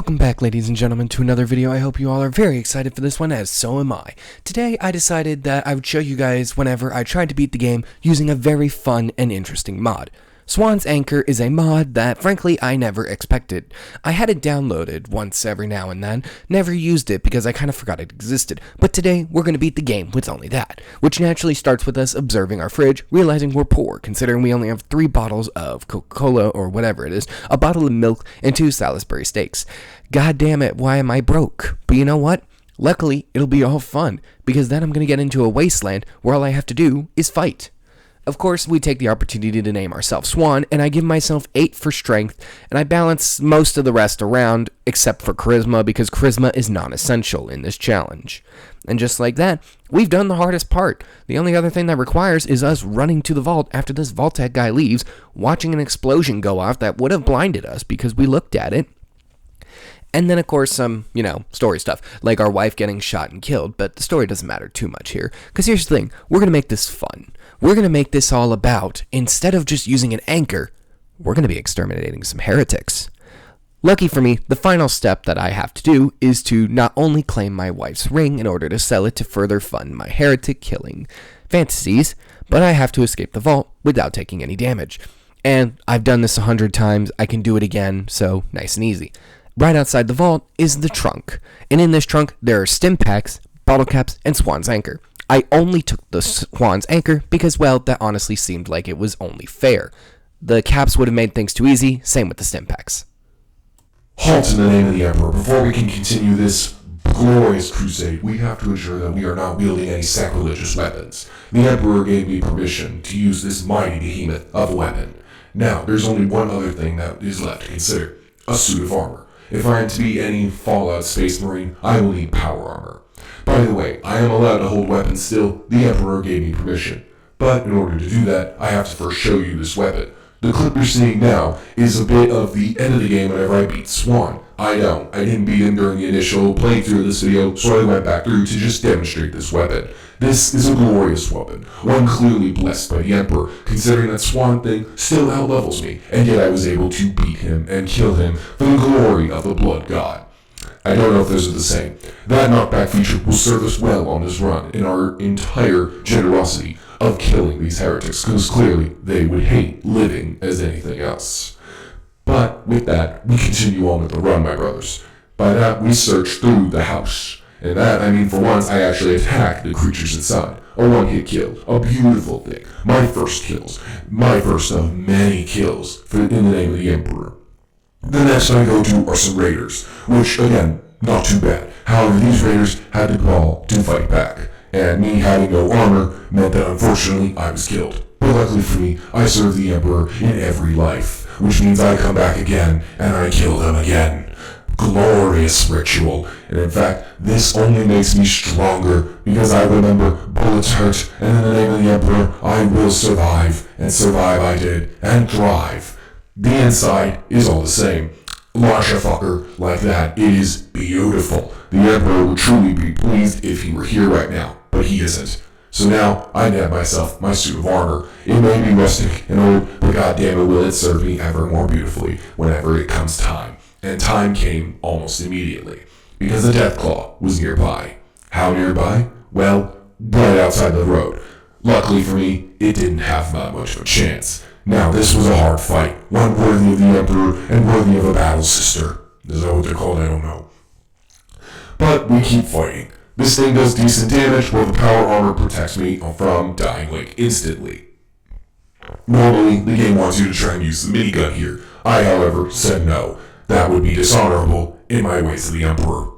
Welcome back, ladies and gentlemen, to another video. I hope you all are very excited for this one, as so am I. Today, I decided that I would show you guys whenever I tried to beat the game using a very fun and interesting mod. Swan's Anchor is a mod that, frankly, I never expected. I had it downloaded once every now and then, never used it because I kind of forgot it existed, but today we're going to beat the game with only that, which naturally starts with us observing our fridge, realizing we're poor, considering we only have 3 bottles of Coca-Cola or whatever it is, a bottle of milk, and 2 Salisbury steaks. God damn it, why am I broke? But you know what? Luckily, it'll be all fun, because then I'm going to get into a wasteland where all I have to do is fight. Of course, we take the opportunity to name ourselves Swan, and I give myself 8 for strength, and I balance most of the rest around, except for charisma, because charisma is non-essential in this challenge. And just like that, we've done the hardest part. The only other thing that requires is us running to the vault after this vault tech guy leaves, watching an explosion go off that would have blinded us because we looked at it. And then, of course, some, story stuff, like our wife getting shot and killed, but the story doesn't matter too much here, because here's the thing, we're going to make this fun. We're going to make this all about, instead of just using an anchor, we're going to be exterminating some heretics. Lucky for me, the final step that I have to do is to not only claim my wife's ring in order to sell it to further fund my heretic killing fantasies, but I have to escape the vault without taking any damage. And I've done this 100 times, I can do it again, so nice and easy. Right outside the vault is the trunk, and in this trunk there are stim packs, bottle caps, and Swan's Anchor. I only took the Swan's Anchor because, well, that honestly seemed like it was only fair. The caps would have made things too easy, same with the stim packs. Halt in the name of the Emperor. Before we can continue this glorious crusade, we have to ensure that we are not wielding any sacrilegious weapons. The Emperor gave me permission to use this mighty behemoth of a weapon. Now, there's only one other thing that is left to consider: a suit of armor. If I am to be any Fallout Space Marine, I will need power armor. By the way, I am allowed to hold weapons still. The Emperor gave me permission. But in order to do that, I have to first show you this weapon. The clip you're seeing now is a bit of the end of the game whenever I beat Swan. I know, I didn't beat him during the initial playthrough of this video, so I went back through to just demonstrate this weapon. This is a glorious weapon, one clearly blessed by the Emperor, considering that Swan thing still outlevels me, and yet I was able to beat him and kill him for the glory of the Blood God. I don't know if those are the same. That knockback feature will serve us well on this run in our entire generosity of killing these heretics, because clearly they would hate living as anything else. But with that, we continue on with the run, my brothers. By that, we search through the house. And that, I mean, for once, I actually attack the creatures inside. A one-hit kill. A beautiful thing. My first kills. My first of many kills in the name of the Emperor. The next I go to are some raiders, which, again, not too bad. However, these raiders had to crawl to fight back. And me having no armor meant that, unfortunately, I was killed. But luckily for me, I serve the Emperor in every life, which means I come back again, and I kill them again. Glorious ritual, and in fact, this only makes me stronger, because I remember bullets hurt, and in the name of the Emperor, I will survive, and survive I did, and thrive. The inside is all the same. Launch a fucker like that. It is beautiful. The Emperor would truly be pleased if he were here right now, but he isn't. So now, I nab myself my suit of armor. It may be rustic and old, but goddamn it will it serve me ever more beautifully whenever it comes time. And time came almost immediately, because the Deathclaw was nearby. How nearby? Well, right outside the road. Luckily for me, it didn't have that much of a chance. Now, this was a hard fight, one worthy of the Emperor and worthy of a battle sister. Is that what they're called? I don't know. But we keep fighting. This thing does decent damage, while the power armor protects me from dying like instantly. Normally, the game wants you to try and use the minigun here. I, however, said no. That would be dishonorable in my ways to the Emperor.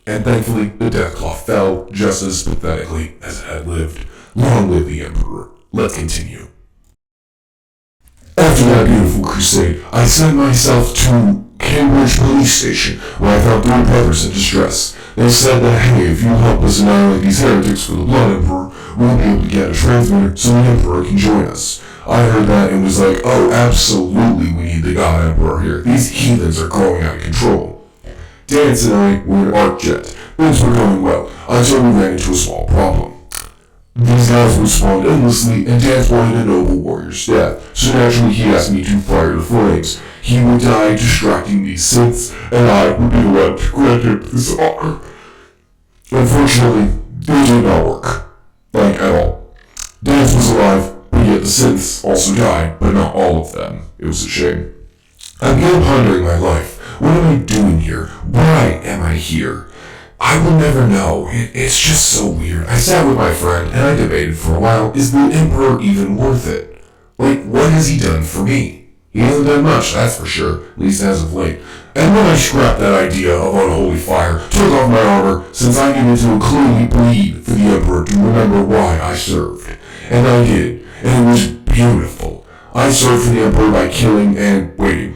And thankfully, the Deathclaw fell just as pathetically as it had lived. Long live the Emperor. Let's continue. After that beautiful crusade, I sent myself to Cambridge Police Station, where I found 3 brothers in distress. They said that, hey, if you help us annihilate these heretics for the Blood Emperor, we'll be able to get a transmitter so the Emperor can join us. I heard that and was like, oh, absolutely, we need the God Emperor here. These heathens are growing out of control. Dance and I were in ARC jet. Things were going well, until we ran into a small problem. These guys would spawn endlessly, and Dance wanted a noble warrior's death, so naturally he asked me to fire the flames. He would die distracting these synths, and I would be the one to grant him this honor. Unfortunately, it did not work. Like, at all. Dance was alive, but yet the synths also died, but not all of them. It was a shame. I began pondering my life. What am I doing here? Why am I here? I will never know. It's just so weird. I sat with my friend, and I debated for a while, is the Emperor even worth it? Like, what has he done for me? He hasn't done much, that's for sure, at least as of late. And when I scrapped that idea of Unholy Fire, took off my armor, since I needed to clearly bleed for the Emperor to remember why I served. And I did, and it was beautiful. I served for the Emperor by killing and waiting.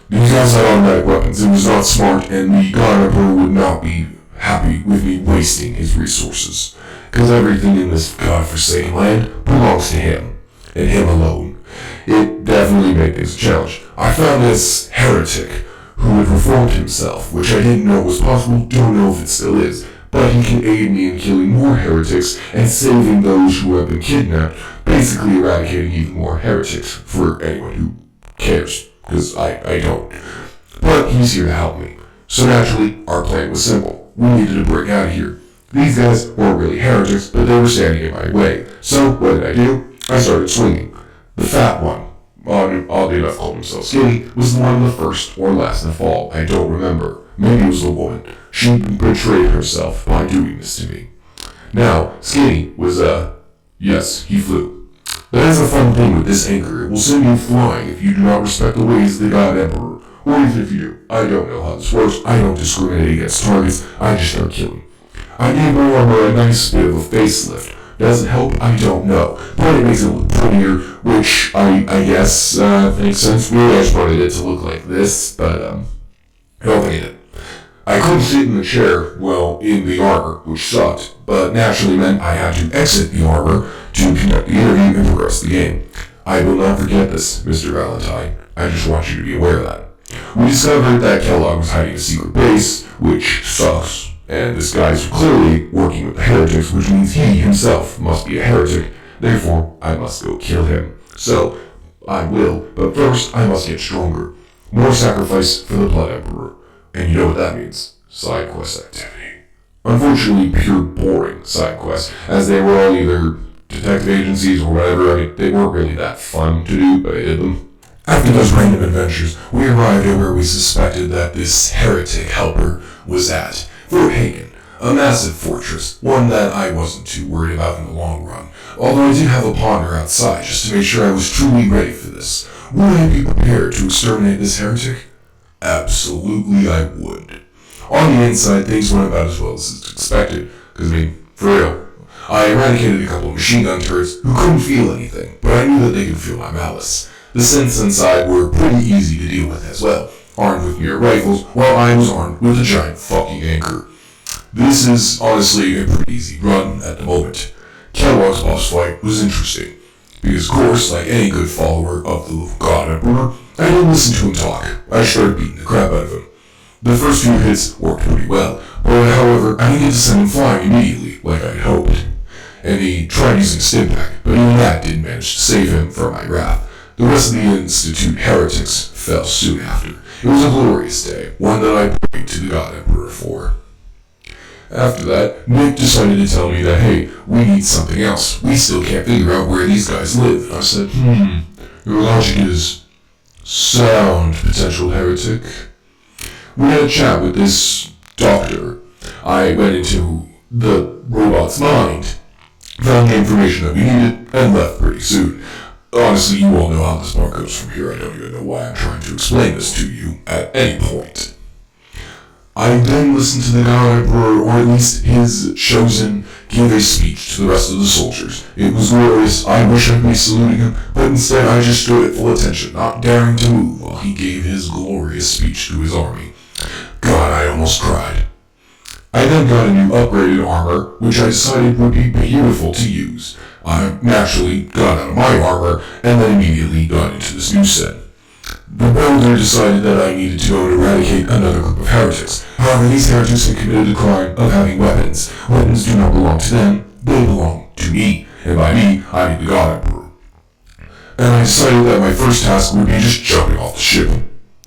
These guys had automatic weapons. It was not smart, and the God Emperor would not be happy with me wasting his resources. Because everything in this godforsaken land belongs to him, and him alone. It definitely made things a challenge. I found this heretic who had reformed himself, which I didn't know was possible, don't know if it still is, but he can aid me in killing more heretics and saving those who have been kidnapped, basically eradicating even more heretics for anyone who cares. Because I don't. But he's here to help me. So naturally, our plan was simple. We needed to break out of here. These guys weren't really heretics, but they were standing in my way. So, what did I do? I started swinging. The fat one, oddly enough called himself Skinny, was the one of the first or last to fall. I don't remember. Maybe it was the woman. She betrayed herself by doing this to me. Now, Skinny was, yes, he flew. That is a fun thing with this anchor. It will send you flying if you do not respect the ways of the God Emperor. Or even if you do. I don't know how this works. I don't discriminate against targets. I just start killing. I gave my armor a nice bit of a facelift. Does it help? I don't know. But it makes it look prettier, which I guess makes sense. Really, I just wanted it to look like this, but I don't think it did. I couldn't sit in the chair, well, in the armor, which sucked, but naturally meant I had to exit the armor to conduct the interview and progress the game. I will not forget this, Mr. Valentine. I just want you to be aware of that. We discovered that Kellogg was hiding a secret base, which sucks, and this guy's clearly working with the heretics, which means he himself must be a heretic. Therefore, I must go kill him. So, I will, but first I must get stronger. More sacrifice for the Blood Emperor. And you know what that means. Side quest activity. Unfortunately, pure boring side quests, as they were all either detective agencies or whatever. I mean, they weren't really that fun to do, but I did them. After those random adventures, we arrived at where we suspected that this heretic helper was at. Fort Hagen, a massive fortress, one that I wasn't too worried about in the long run, although I did have a ponder outside just to make sure I was truly ready for this. Would I be prepared to exterminate this heretic? Absolutely I would. On the inside, things went about as well as expected, because I mean, for real, I eradicated a couple of machine gun turrets who couldn't feel anything, but I knew that they could feel my malice. The synths inside were pretty easy to deal with as well, armed with mere rifles, while I was armed with a giant fucking anchor. This is honestly a pretty easy run at the moment. Kellogg's boss fight was interesting, because of course, like any good follower of the God Emperor, I didn't listen to him talk. I started beating the crap out of him. The first few hits worked pretty well, but however, I didn't get to send him flying immediately, like I had hoped. And he tried using Stimpak, but even that didn't manage to save him from my wrath. The rest of the Institute heretics fell soon after. It was a glorious day, one that I prayed to the God Emperor for. After that, Nick decided to tell me that, hey, we need something else. We still can't figure out where these guys live. I said, your logic is sound, potential heretic. We had a chat with this doctor. I went into the robot's mind, found the information that we needed, and left pretty soon. Honestly, you all know how this part goes from here. I don't even know why I'm trying to explain this to you at any point. I then listened to the God Emperor, or at least his chosen, give a speech to the rest of the soldiers. It was glorious. I wish I could be saluting him, but instead I just stood at full attention, not daring to move while he gave his glorious speech to his army. God, I almost cried. I then got a new upgraded armor, which I decided would be beautiful to use. I naturally got out of my armor, and then immediately got into this new set. The builder decided that I needed to go and eradicate another group of heretics. However, these heretics had committed the crime of having weapons. Weapons do not belong to them, they belong to me. And by me, I mean the God Emperor. And I decided that my first task would be just jumping off the ship.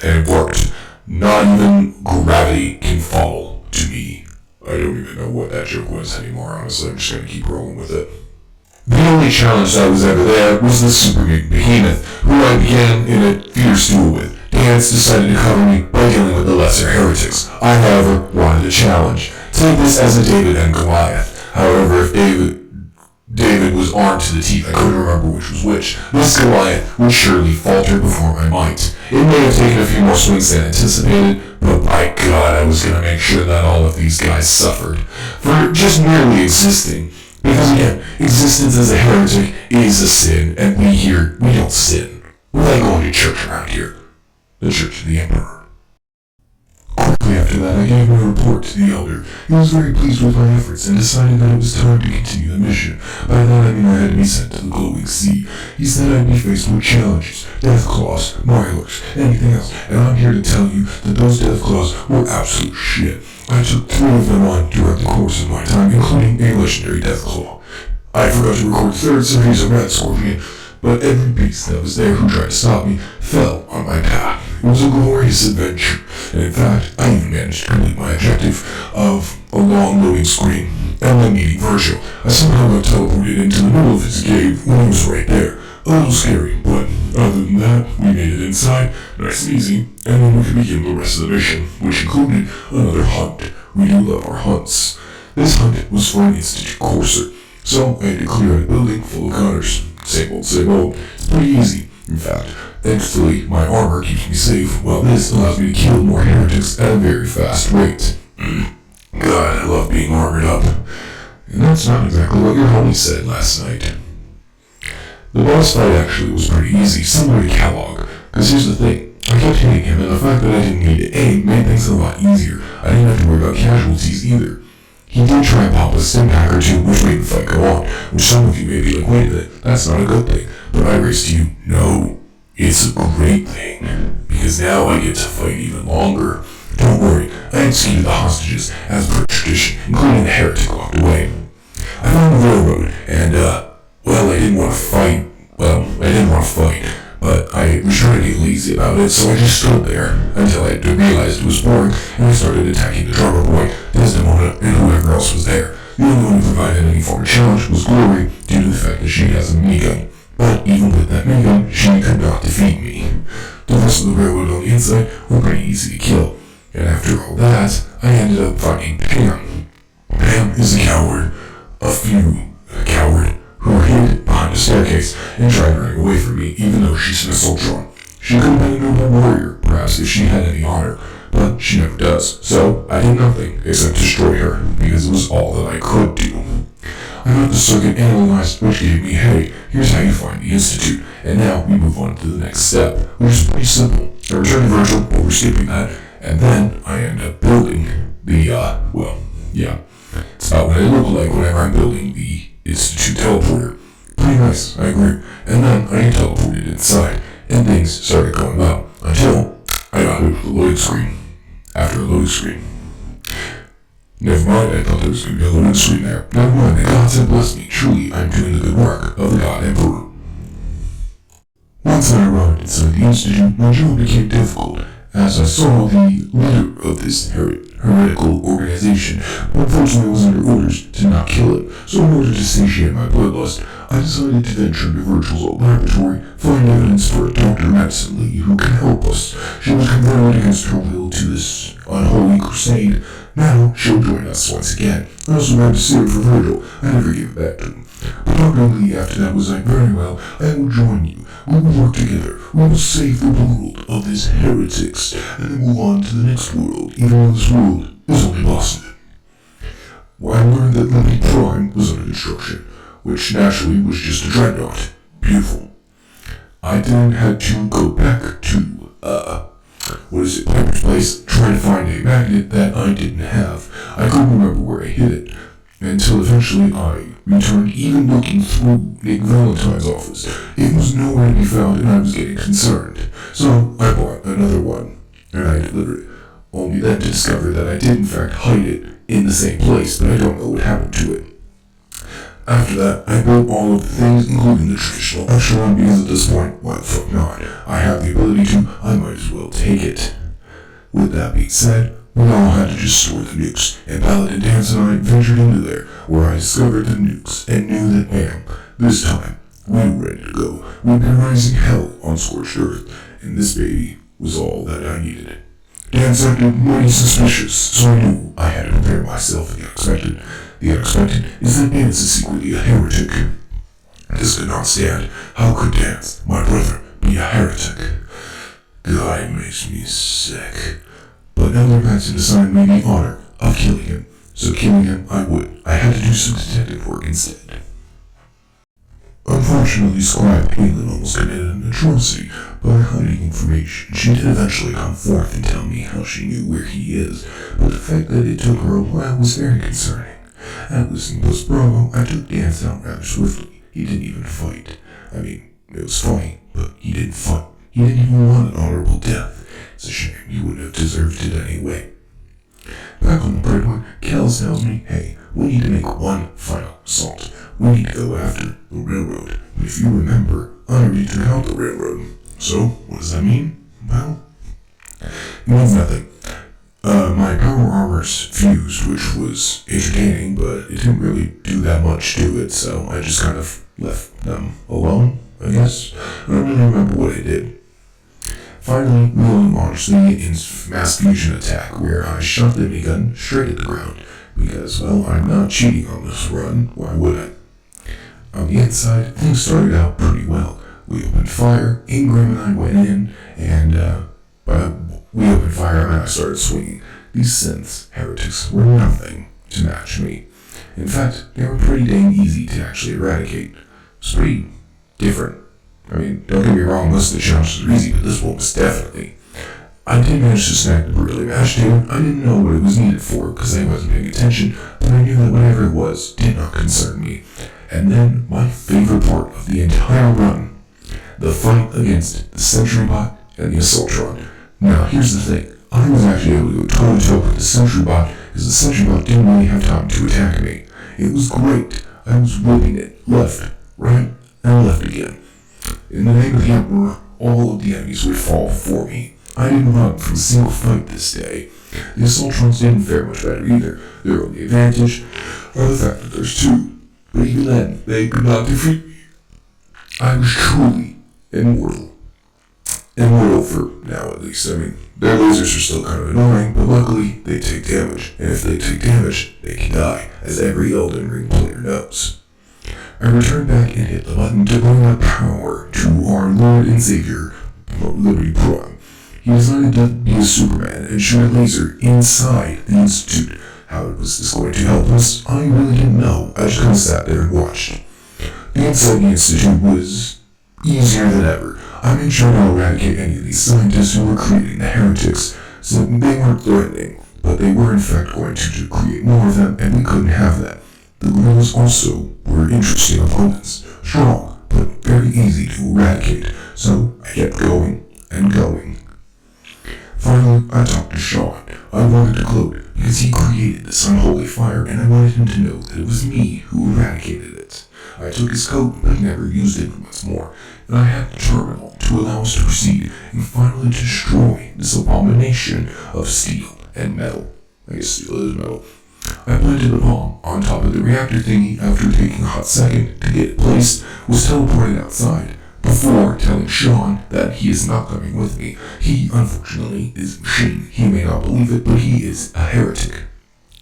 And it worked. Not even gravity can fall to me. I don't even know what that joke was anymore, honestly. I'm just gonna keep rolling with it. The only challenge that was ever there was the super mutant behemoth, who I began in a fierce duel with. Dance decided to cover me by dealing with the lesser heretics. I, however, wanted a challenge. Take this as a David and Goliath. However, if David was armed to the teeth, I couldn't remember which was which. This Goliath would surely falter before my might. It may have taken a few more swings than anticipated, but by God, I was gonna make sure that all of these guys suffered for just merely existing. Because again, existence as a heretic is a sin, and we don't sin. We like going to church around here. The Church of the Emperor. Quickly after that, I gave my report to the Elder. He was very pleased with my efforts and decided that it was time to continue the mission. By that I mean I had to be sent to the glowing sea. He said I'd be faced with challenges, death claws, mirelocks, anything else, and I'm here to tell you that those death claws were absolute shit. I took 3 of them on throughout the course of my time, including a legendary death claw. I forgot to record 3rd series of Red Scorpion, but every beast that was there who tried to stop me fell on my path. It was a glorious adventure, and in fact, I even managed to complete my objective of a long loading screen, and then meeting Virgil. I somehow got teleported into the middle of his cave when he was right there. A little scary, but other than that, we made it inside, nice and easy, and then we could begin the rest of the mission, which included another hunt. We do love our hunts. This hunt was for an Institute courser, so I had to clear out a building full of gunners. Same old. It's pretty easy. In fact, thankfully, my armor keeps me safe, while this allows me to kill more heretics at a very fast rate. God, I love being armored up. And that's not exactly what your homie said last night. The boss fight actually was pretty easy, similar to Kellogg. Because here's the thing, I kept hitting him, and the fact that I didn't need to aim made things a lot easier. I didn't have to worry about casualties either. He did try and pop a stim pack or two, which made the fight go on, which some of you may be like, wait a minute, that's not a good thing. But I raised to you, no, it's a great thing, because now I get to fight even longer. Don't worry, I executed the hostages, as per tradition, including the heretic locked away. I found the railroad, and, I didn't want to fight, but I was trying to get lazy about it, so I just stood there until I realized it was boring, and I started attacking the drummer boy, Desdemona, and whoever else was there. The only one who provided any form of challenge was Glory, due to the fact that she has a minigun. But even with that minigun, she could not defeat me. The rest of the railroad on the inside were pretty easy to kill, and after all that, I ended up finding Pam. Pam is a coward. A coward who hid behind a staircase and tried running away from me, even though she's an Assaultron. She could have been a noble warrior, perhaps if she had any honor, but she never does, so I did nothing except destroy her, because it was all that I could do. I got the circuit analyzed, which gave me, hey, here's how you find the Institute, and now we move on to the next step, which is pretty simple. I return to Virgil, but we're skipping that, and then I end up building it's about what I look like whenever I'm building the Institute teleporter. Pretty nice, I agree. And then I get teleported inside, and things started going well, until I got hit with the loading screen. After a loading screen. Never mind, I thought there was going to be a loading screen there. Never mind, the gods have blessed me. Truly, I'm doing the good work of the God Emperor. Once I arrived inside the Institute, my job became difficult, as I saw the leader of this heretical organization, but unfortunately I was under orders to not kill it, so in order to satiate my bloodlust, I decided to venture into Virgil's old laboratory, find evidence for a Dr. Madison Lee who can help us. She was converted against her will to this unholy crusade. Now she'll join us once again. I also had to save it for Virgil. I never gave it back to him. But Dr. Lee after that was like, very well, I will join you. We will work together. We will save the world of these heretics, and then move on to the next world, even though this world is only Boston. Well, I learned that Liberty Prime was under construction, which naturally was just a dreadnought. Beautiful. I then had to go back to, Piper's place, trying to find a magnet that I didn't have. I couldn't remember where I hid it, until eventually I returned, even looking through Nick Valentine's office. It was nowhere to be found, and I was getting concerned. So I bought another one, and I delivered it, only then to discover that I did in fact hide it in the same place, but I don't know what happened to it. After that, I built all of the things, including the traditional echelon, because at this point, why the fuck not? I have the ability to, I might as well take it. With that being said, we all had to just store the nukes, and Paladin Dance and I ventured into there, where I discovered the nukes, and knew that bam, this time, we were ready to go. We'd been rising hell on scorched earth, and this baby was all that I needed. Dance acted mighty suspicious, so I knew I had to prepare myself for the unexpected. The unexpected is that Dance is secretly a heretic. This could not stand. How could Dance, my brother, be a heretic? God, it makes me sick. But Elder Matson assigned me the honor of killing him, so killing him I would. I had to do some detective work instead. Unfortunately, Scribe Palin almost committed an atrocity by hiding information. She did eventually come forth and tell me how she knew where he is, but the fact that it took her a while was very concerning. At listening Post Bravo, I took Dance out rather swiftly. He didn't even fight. I mean, it was funny, but he didn't fight. He didn't even want an honorable death. It's a shame. He wouldn't have deserved it anyway. Back on the bright one, Kells tells me, hey, we need to make one final assault. We need to go after the railroad. And if you remember, I already took out the railroad. So, what does that mean? Well, it means nothing. My power armors fused, which was entertaining, but it didn't really do that much to it, so I just kind of left them alone, I guess. I don't really remember what I did. Finally, we launched the mass fusion attack, where I shot the minigun straight at the ground, because, well, I'm not cheating on this run, why would I? On the inside, things started out pretty well. We opened fire, Ingram and I went in, and we opened fire and I started swinging. These synths, heretics, were nothing to match me. In fact, they were pretty dang easy to actually eradicate. It was pretty different. I mean, don't get me wrong, most of the challenges were easy, but this one was definitely. I did manage to snag the brutally mashed table. I didn't know what it was needed for, because I wasn't paying attention, but I knew that whatever it was did not concern me. And then, my favorite part of the entire run, the fight against the Sentry Bot and the Assaultron. Now, here's the thing. I was actually able to go toe-to-toe with the Sentry Bot, because the Sentry Bot didn't really have time to attack me. It was great. I was whipping it left, right, and left again. In the name of the Emperor, all of the enemies would fall for me. I didn't run from a single fight this day. The Assaultrons didn't fare much better either. Their only advantage are the fact that there's two. But even then, they could not defeat me. I was truly immortal. Immortal for now, at least. I mean, their lasers are still kind of annoying, but luckily, they take damage. And if they take damage, they can die, as every Elden Ring player knows. I returned back and hit the button to bring up power to our Lord and Savior, Liberty Prime. He decided to be a Superman and shoot a laser inside the Institute. How was going to help us? I really didn't know. I just kind of sat there and watched. The inside the Institute was easier than ever. I made sure to eradicate any of these scientists who were creating the heretics, so they weren't threatening, but they were in fact going to create more of them, and we couldn't have that. The gorillas also were interesting opponents, strong, but very easy to eradicate, so I kept going and going. Finally, I talked to Sean. I wanted to gloat, because he created this unholy fire, and I wanted him to know that it was me who eradicated it. I took his coat, but never used it once more, and I had the terminal to allow us to proceed and finally destroy this abomination of steel and metal. I guess steel is metal. I planted the bomb on top of the reactor thingy after taking a hot second to get it placed, was teleported outside, before telling Sean that he is not coming with me. He, unfortunately, is a machine. He may not believe it, but he is a heretic.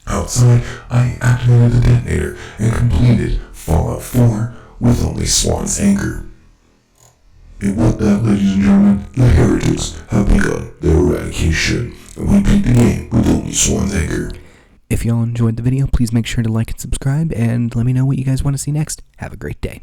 Outside, I activated the detonator and completed Fallout 4 with only Swan's anger. And with that, ladies and gentlemen, the heretics have begun their eradication, and we beat the game with only Swan's anger. If y'all enjoyed the video, please make sure to like and subscribe, and let me know what you guys want to see next. Have a great day.